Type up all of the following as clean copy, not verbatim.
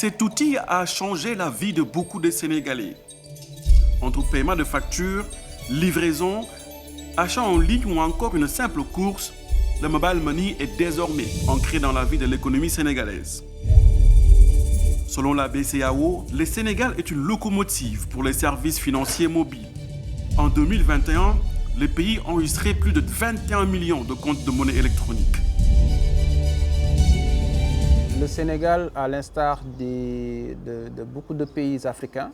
Cet outil a changé la vie de beaucoup de Sénégalais. Entre paiement de factures, livraison, achat en ligne ou encore une simple course, le mobile money est désormais ancré dans la vie de l'économie sénégalaise. Selon la BCEAO, le Sénégal est une locomotive pour les services financiers mobiles. En 2021, le pays enregistrait plus de 21 millions de comptes de monnaie électronique. Le Sénégal, à l'instar de beaucoup de pays africains,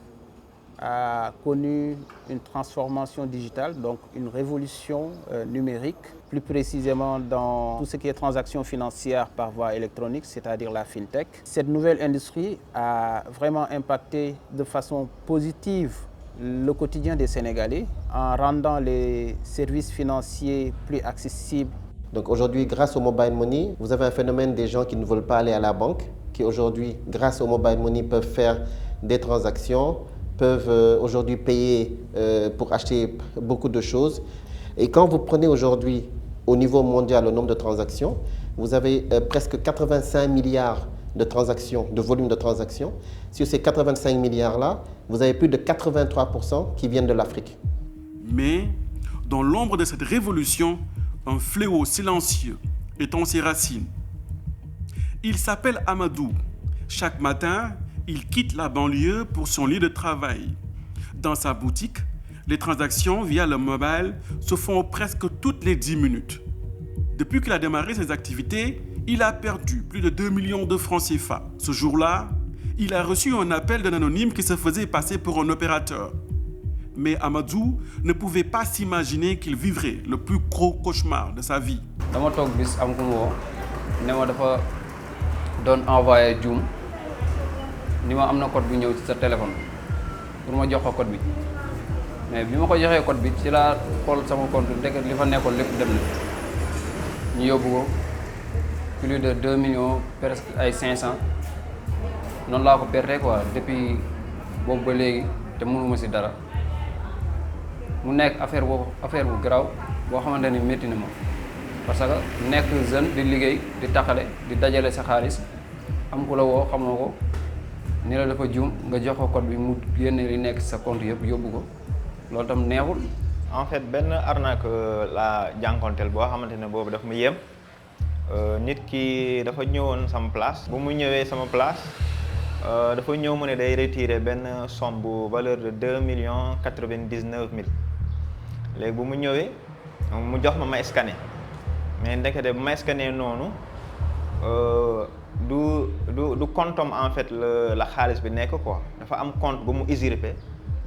a connu une transformation digitale, donc une révolution numérique, plus précisément dans tout ce qui est transactions financières par voie électronique, c'est-à-dire la FinTech. Cette nouvelle industrie a vraiment impacté de façon positive le quotidien des Sénégalais en rendant les services financiers plus accessibles. Donc aujourd'hui, grâce au mobile money, vous avez un phénomène des gens qui ne veulent pas aller à la banque, qui aujourd'hui, grâce au mobile money, peuvent faire des transactions, peuvent aujourd'hui payer pour acheter beaucoup de choses. Et quand vous prenez aujourd'hui, au niveau mondial, le nombre de transactions, vous avez presque 85 milliards de transactions, de volume de transactions. Sur ces 85 milliards-là, vous avez plus de 83% qui viennent de l'Afrique. Mais, dans l'ombre de cette révolution, un fléau silencieux étend ses racines. Il s'appelle Amadou. Chaque matin, il quitte la banlieue pour son lieu de travail. Dans sa boutique, les transactions via le mobile se font presque toutes les 10 minutes. Depuis qu'il a démarré ses activités, il a perdu plus de 2 millions de francs CFA. Ce jour-là, il a reçu un appel d'un anonyme qui se faisait passer pour un opérateur. Mais Amadou ne pouvait pas s'imaginer qu'il vivrait le plus gros cauchemar de sa vie. Dama toog bis am ku ma woo ne ma dafa doon envoyé Dioum ni ma am na code bu ñëw ci sa téléphone pour ma jox ko code bi mais bi ma ko joxee code bi ci laa xool sama compte ndeket li fa nekkoon lépp dem na ñu yóbbu ko plus de 2 millions presque ay 500 noonu laa ko perte quoi depuis boobu ba léegi te mënuma si dara. mu nekk affaire bu garaaw boo xamante ni métti na ma parce que nekk jeune di liggéey di taxale di dajale sa xaalis am ku la woo xamoo ko ni la dafa juum nga jox ko code bi mu génne li nekk sa compte yëpp yóbbu ko loolu tam neexul. En fait benn arnaque la jànkonteel boo xamante ne boobu daf ma yéem nit ki dafa ñëwoon sama place bu mu ñëwee sama place dafa ñëw mu ne day retirer benn somme bu valeur de 2 millions 99 mille léegi bu mu ñëwee mu jox ma scanner mais ndekete bu ma scanner noonu du compte-am en fait la xaalis bi nekk quoi dafa am compte bu mu usurpé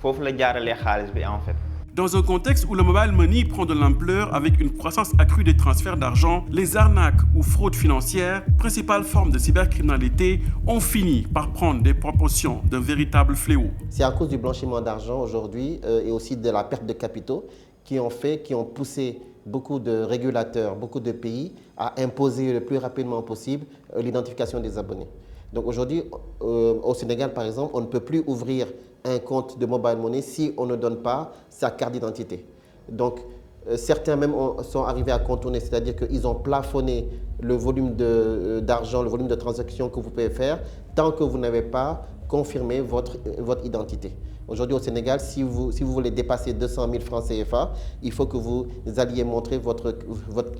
foofu la jaaralee xaalis bi en fait. Dans un contexte où le mobile money prend de l'ampleur avec une croissance accrue des transferts d'argent, les arnaques ou fraudes financières, principale forme de cybercriminalité, ont fini par prendre des proportions d'un véritable fléau. C'est à cause du blanchiment d'argent aujourd'hui et aussi de la perte de capitaux qui ont poussé beaucoup de régulateurs, beaucoup de pays à imposer le plus rapidement possible l'identification des abonnés. Donc aujourd'hui, au Sénégal par exemple, on ne peut plus ouvrir un compte de mobile money si on ne donne pas sa carte d'identité. Donc certains même sont arrivés à contourner, c'est-à-dire qu'ils ont plafonné le volume d'argent, le volume de transactions que vous pouvez faire tant que vous n'avez pas confirmé votre identité. Aujourd'hui au Sénégal, si vous voulez dépasser 200 000 francs CFA, il faut que vous alliez montrer votre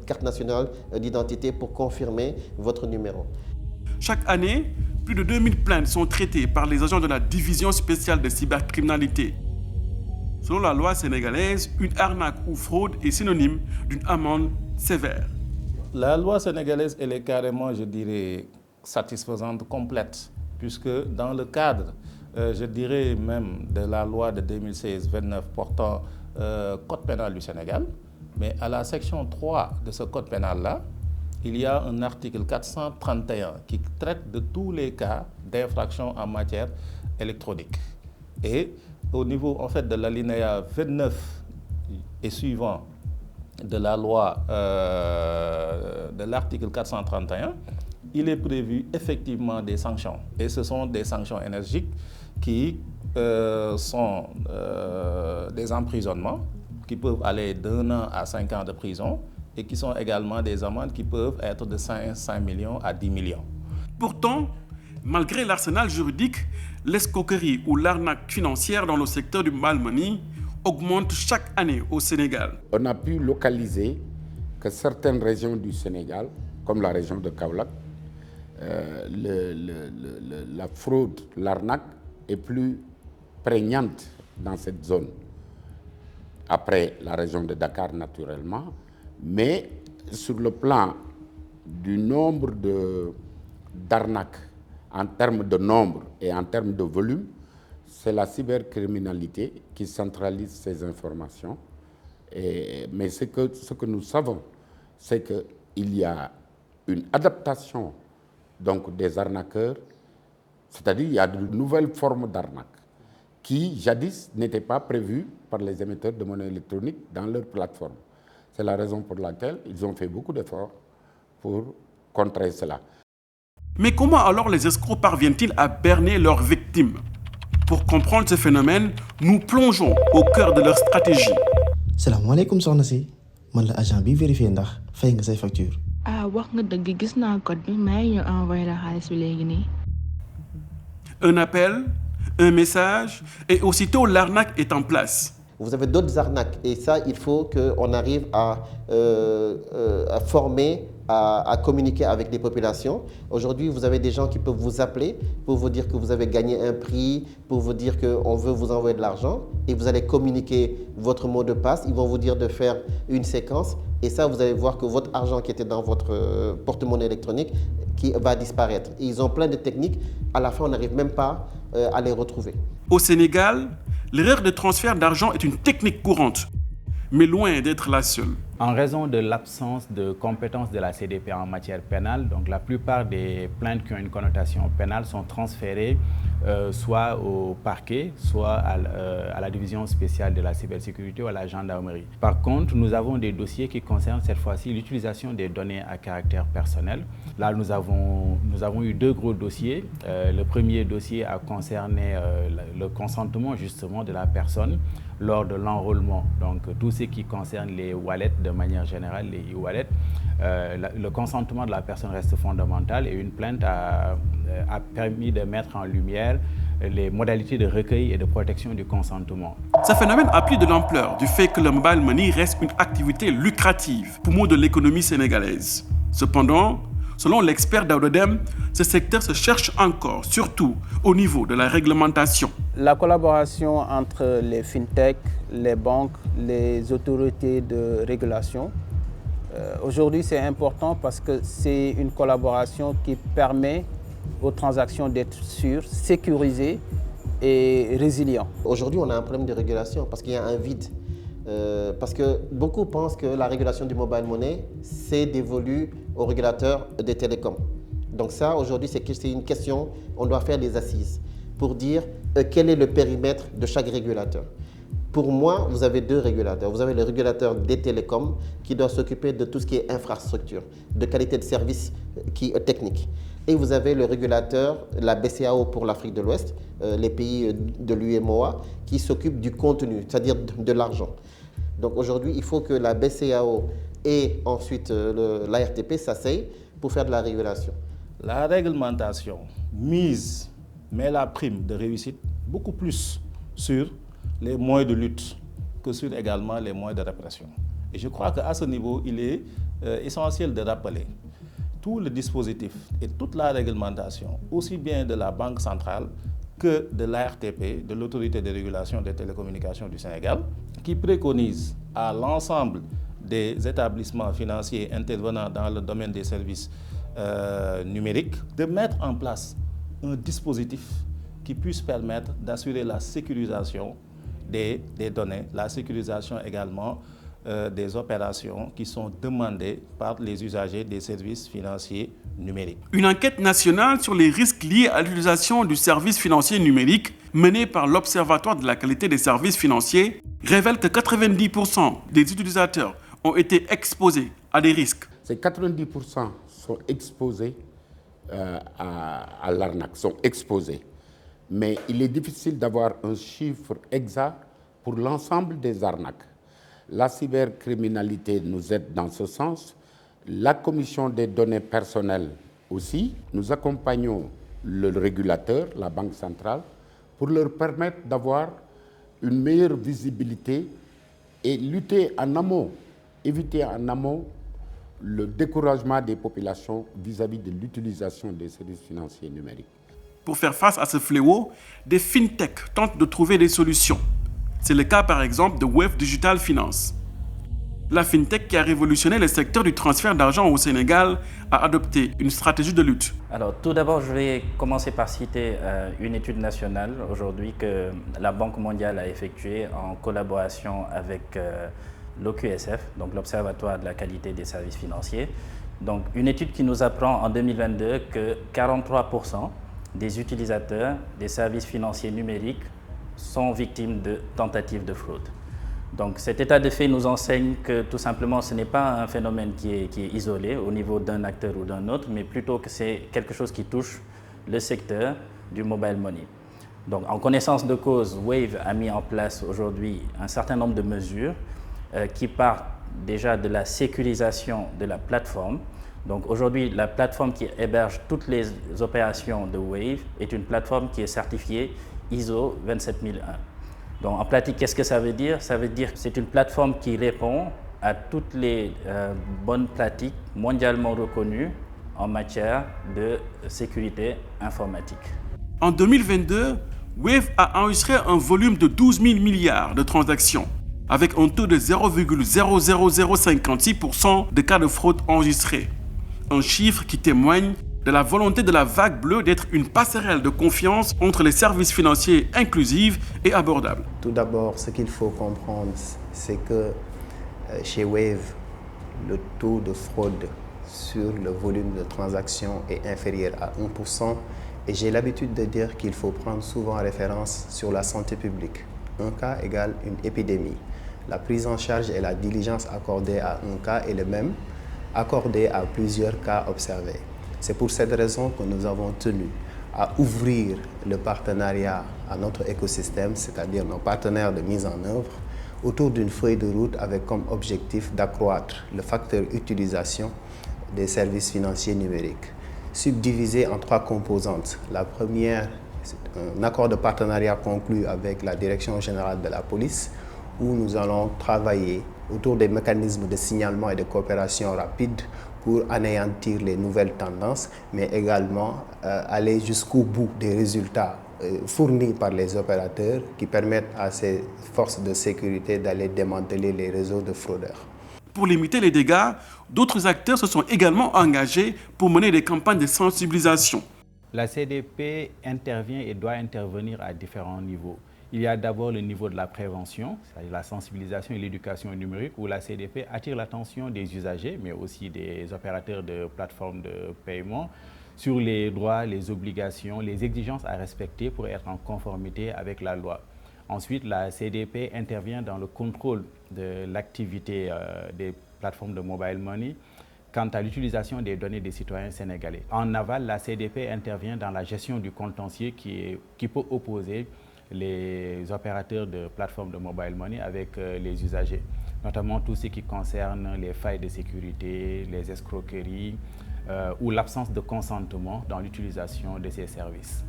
carte nationale d'identité pour confirmer votre numéro. Chaque année, plus de 2000 plaintes sont traitées par les agents de la division spéciale de cybercriminalité. Selon la loi sénégalaise, une arnaque ou fraude est synonyme d'une amende sévère. La loi sénégalaise, elle est carrément, je dirais, satisfaisante, complète, puisque dans le cadre, je dirais même de la loi de 2016-29 portant Code pénal du Sénégal, mais à la section 3 de ce Code pénal-là, il y a un article 431 qui traite de tous les cas d'infraction en matière électronique. Et au niveau en fait, de l'alinéa 29 et suivant de la loi de l'article 431, il est prévu effectivement des sanctions. Et ce sont des sanctions énergiques qui sont des emprisonnements qui peuvent aller d'1 an à 5 ans de prison et qui sont également des amendes qui peuvent être de 5 millions à 10 millions. Pourtant, Malgré l'arsenal juridique, l'escroquerie ou l'arnaque financière dans le secteur du mobile money augmente chaque année au Sénégal. On a pu localiser que certaines régions du Sénégal, comme la région de Kaolack, la fraude, l'arnaque est plus prégnante dans cette zone. Après la région de Dakar, naturellement, mais sur le plan du nombre d'arnaques, en termes de nombre et en termes de volume, c'est la cybercriminalité qui centralise ces informations. Mais ce que nous savons, c'est qu'il y a une adaptation donc, des arnaqueurs, c'est-à-dire qu'il y a de nouvelles formes d'arnaques qui, jadis, n'étaient pas prévues par les émetteurs de monnaie électronique dans leur plateforme. C'est la raison pour laquelle ils ont fait beaucoup d'efforts pour contrer cela. Mais comment alors les escrocs parviennent-ils à berner leurs victimes? Pour comprendre ce phénomène, nous plongeons au cœur de leur stratégie. Salam alaikum soxna si man la agent bi vérifier ndax fay nga say facture. Wax nga dëgg gis naa code bi may ñu envoyé la xaalis bi léegi nii. Un appel, un message et aussitôt l'arnaque est en place. Vous avez d'autres arnaques et ça, il faut qu'on arrive à former, à communiquer avec les populations. Aujourd'hui, vous avez des gens qui peuvent vous appeler pour vous dire que vous avez gagné un prix, pour vous dire qu'on veut vous envoyer de l'argent et vous allez communiquer votre mot de passe. Ils vont vous dire de faire une séquence et ça, vous allez voir que votre argent qui était dans votre porte-monnaie électronique qui va disparaître. Et ils ont plein de techniques. À la fin, on n'arrive même pas à les retrouver. Au Sénégal, l'erreur de transfert d'argent est une technique courante, mais loin d'être la seule. En raison de l'absence de compétences de la CDP en matière pénale, donc la plupart des plaintes qui ont une connotation pénale sont transférées soit au parquet, soit à la division spéciale de la cybersécurité ou à la gendarmerie. Par contre, nous avons des dossiers qui concernent cette fois-ci l'utilisation des données à caractère personnel. Là, nous avons eu deux gros dossiers. Le premier dossier a concerné le consentement justement de la personne lors de l'enrôlement. Donc tout ce qui concerne les wallets de manière générale, les e-wallets, le consentement de la personne reste fondamental et une plainte a permis de mettre en lumière les modalités de recueil et de protection du consentement. Ce phénomène a pris de l'ampleur du fait que le mobile money reste une activité lucrative, poumon de l'économie sénégalaise. Cependant, selon l'expert Daoudem, ce secteur se cherche encore, surtout au niveau de la réglementation. La collaboration entre les fintechs, les banques, les autorités de régulation, aujourd'hui c'est important parce que c'est une collaboration qui permet aux transactions d'être sûres, sécurisées et résilientes. Aujourd'hui, on a un problème de régulation parce qu'il y a un vide. Parce que beaucoup pensent que la régulation du mobile money, c'est dévolu aux régulateurs des télécoms. Donc ça, aujourd'hui, c'est une question, on doit faire des assises pour dire quel est le périmètre de chaque régulateur. Pour moi, vous avez deux régulateurs. Vous avez le régulateur des télécoms qui doit s'occuper de tout ce qui est infrastructure, de qualité de service technique. Et vous avez le régulateur, la BCEAO pour l'Afrique de l'Ouest, les pays de l'UEMOA, qui s'occupe du contenu, c'est-à-dire de l'argent. Donc aujourd'hui, il faut que la BCEAO et ensuite l'ARTP s'asseyent pour faire de la régulation. La réglementation met la prime de réussite beaucoup plus sur les moyens de lutte que sur également les moyens de répression. Et je crois qu'à ce niveau, il est essentiel de rappeler tout le dispositif et toute la réglementation, aussi bien de la Banque centrale que de l'ARTP, de l'Autorité de régulation des télécommunications du Sénégal, qui préconise à l'ensemble des établissements financiers intervenant dans le domaine des services numériques de mettre en place un dispositif qui puisse permettre d'assurer la sécurisation des données, la sécurisation également des opérations qui sont demandées par les usagers des services financiers numériques. Une enquête nationale sur les risques liés à l'utilisation du service financier numérique menée par l'Observatoire de la qualité des services financiers révèle que 90% des utilisateurs ont été exposés à des risques. Ces 90% sont exposés à l'arnaque, sont exposés. Mais il est difficile d'avoir un chiffre exact pour l'ensemble des arnaques. La cybercriminalité nous aide dans ce sens. La commission des données personnelles aussi. Nous accompagnons le régulateur, la Banque centrale, pour leur permettre d'avoir une meilleure visibilité et lutter en amont, éviter en amont le découragement des populations vis-à-vis de l'utilisation des services financiers numériques. Pour faire face à ce fléau, des fintechs tentent de trouver des solutions. C'est le cas par exemple de Wave Digital Finance. La fintech qui a révolutionné le secteur du transfert d'argent au Sénégal a adopté une stratégie de lutte. Alors tout d'abord, je vais commencer par citer une étude nationale aujourd'hui que la Banque mondiale a effectuée en collaboration avec l'OQSF, donc l'Observatoire de la qualité des services financiers. Donc une étude qui nous apprend en 2022 que 43% des utilisateurs des services financiers numériques sont victimes de tentatives de fraude. Donc cet état de fait nous enseigne que tout simplement ce n'est pas un phénomène qui est isolé au niveau d'un acteur ou d'un autre, mais plutôt que c'est quelque chose qui touche le secteur du mobile money. Donc en connaissance de cause, Wave a mis en place aujourd'hui un certain nombre de mesures qui partent déjà de la sécurisation de la plateforme. Donc aujourd'hui, la plateforme qui héberge toutes les opérations de Wave est une plateforme qui est certifiée ISO 27001. Donc en pratique, qu'est-ce que ça veut dire? Ça veut dire que c'est une plateforme qui répond à toutes les bonnes pratiques mondialement reconnues en matière de sécurité informatique. En 2022, Wave a enregistré un volume de 12 000 milliards de transactions, avec un taux de 0,00056% de cas de fraude enregistrés. Un chiffre qui témoigne de la volonté de la vague bleue d'être une passerelle de confiance entre les services financiers inclusifs et abordables. Tout d'abord, ce qu'il faut comprendre, c'est que chez Wave, le taux de fraude sur le volume de transactions est inférieur à 1%. Et j'ai l'habitude de dire qu'il faut prendre souvent référence sur la santé publique. Un cas égale une épidémie. La prise en charge et la diligence accordée à un cas est le même, accordée à plusieurs cas observés. C'est pour cette raison que nous avons tenu à ouvrir le partenariat à notre écosystème, c'est-à-dire nos partenaires de mise en œuvre, autour d'une feuille de route avec comme objectif d'accroître le facteur utilisation des services financiers numériques, subdivisé en 3 composantes. La première, c'est un accord de partenariat conclu avec la Direction générale de la police, où nous allons travailler autour des mécanismes de signalement et de coopération rapide pour anéantir les nouvelles tendances, mais également aller jusqu'au bout des résultats fournis par les opérateurs qui permettent à ces forces de sécurité d'aller démanteler les réseaux de fraudeurs. Pour limiter les dégâts, d'autres acteurs se sont également engagés pour mener des campagnes de sensibilisation. La CDP intervient et doit intervenir à différents niveaux. Il y a d'abord le niveau de la prévention, c'est-à-dire la sensibilisation et l'éducation numérique, où la CDP attire l'attention des usagers, mais aussi des opérateurs de plateformes de paiement, sur les droits, les obligations, les exigences à respecter pour être en conformité avec la loi. Ensuite, la CDP intervient dans le contrôle de l'activité des plateformes de mobile money quant à l'utilisation des données des citoyens sénégalais. En aval, la CDP intervient dans la gestion du contentieux qui peut opposer les opérateurs de plateformes de mobile money avec les usagers, notamment tout ce qui concerne les failles de sécurité, les escroqueries ou l'absence de consentement dans l'utilisation de ces services.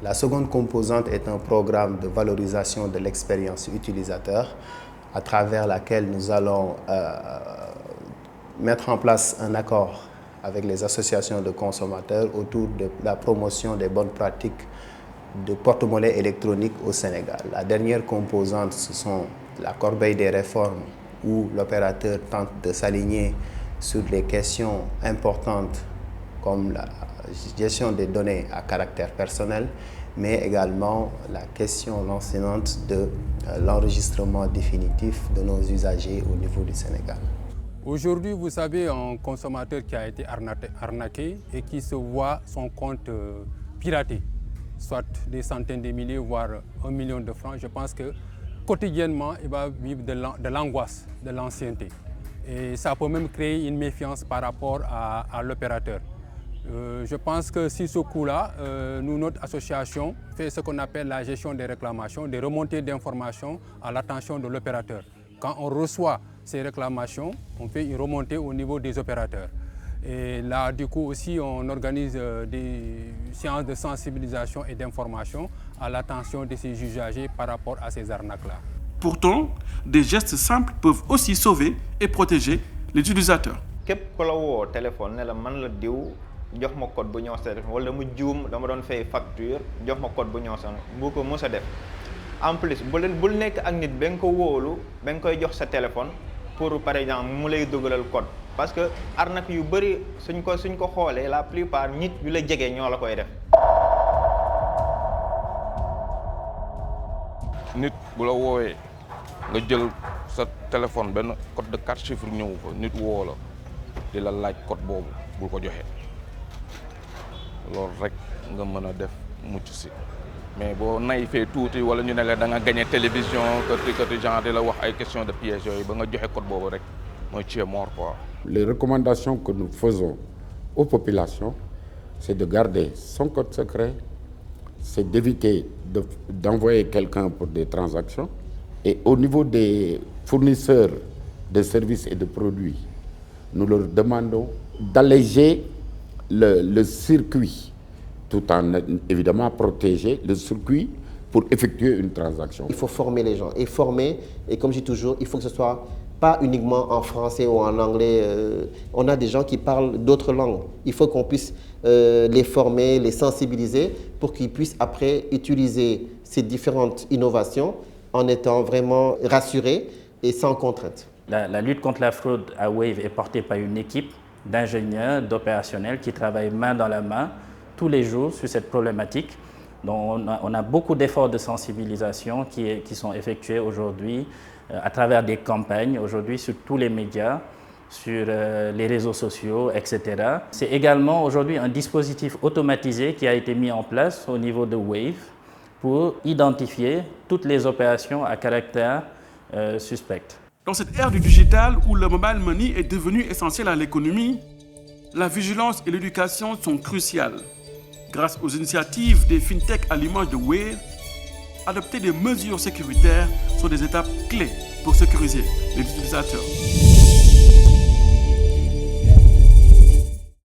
La seconde composante est un programme de valorisation de l'expérience utilisateur à travers laquelle nous allons mettre en place un accord avec les associations de consommateurs autour de la promotion des bonnes pratiques de porte-monnaie électronique au Sénégal. La dernière composante, ce sont la corbeille des réformes où l'opérateur tente de s'aligner sur les questions importantes comme la gestion des données à caractère personnel, mais également la question lancinante de l'enregistrement définitif de nos usagers au niveau du Sénégal. Aujourd'hui, vous savez, un consommateur qui a été arnaqué et qui se voit son compte piraté, soit des centaines de milliers, voire 1 million de francs, je pense que quotidiennement, il va vivre de l'angoisse, de l'ancienneté. Et ça peut même créer une méfiance par rapport à l'opérateur. Je pense que sur ce coup-là, nous, notre association, fait ce qu'on appelle la gestion des réclamations, des remontées d'informations à l'attention de l'opérateur. Quand on reçoit ces réclamations, on fait une remontée au niveau des opérateurs. Et là, du coup, aussi, on organise des séances de sensibilisation et d'information à l'attention de ces usagers par rapport à ces arnaques-là. Pourtant, des gestes simples peuvent aussi sauver et protéger les utilisateurs. képp ku la woo téléphone ne la man la diw jox ma code bu ñëw sa téléphone wala mu juum dama doon fay facture jox ma code bu ñëw sa bu ko mos a def en plus bul nekk ak nit ba nga ko wóolu ba nga koy jox sa téléphone pour par exemple mu lay dugalal code parce que arnaque yu bëri suñ ko xoolee la plupart nit yu la jege ñoo la koy def. nit bu la woowee nga jël sa téléphone benn code de 4 chiffres ñëw ko nit woo la di la laaj code boobu bul ko joxe loolu rek nga mën a def mucc si mais boo nay fee tuuti wala ñu ne la da nga gagné télévision kati genre di la wax ay question de piège yooyu ba nga joxe code boobu rek mooy tu es mort quoi. Les recommandations que nous faisons aux populations, c'est de garder son code secret, c'est d'éviter d'envoyer quelqu'un pour des transactions. Et au niveau des fournisseurs de services et de produits, nous leur demandons d'alléger le circuit, tout en évidemment protéger le circuit pour effectuer une transaction. Il faut former les gens. Et former, et comme je dis toujours, il faut que ce soit pas uniquement en français ou en anglais. On a des gens qui parlent d'autres langues. Il faut qu'on puisse les former, les sensibiliser pour qu'ils puissent après utiliser ces différentes innovations en étant vraiment rassurés et sans contrainte. La lutte contre la fraude à Wave est portée par une équipe d'ingénieurs, d'opérationnels qui travaillent main dans la main tous les jours sur cette problématique. Donc on a beaucoup d'efforts de sensibilisation qui sont effectués aujourd'hui à travers des campagnes, aujourd'hui sur tous les médias, sur les réseaux sociaux, etc. C'est également aujourd'hui un dispositif automatisé qui a été mis en place au niveau de Wave pour identifier toutes les opérations à caractère suspect. Dans cette ère du digital où le mobile money est devenu essentiel à l'économie, la vigilance et l'éducation sont cruciales. Grâce aux initiatives des fintechs à l'image de Wave, adopter des mesures sécuritaires sont des étapes clés pour sécuriser les utilisateurs.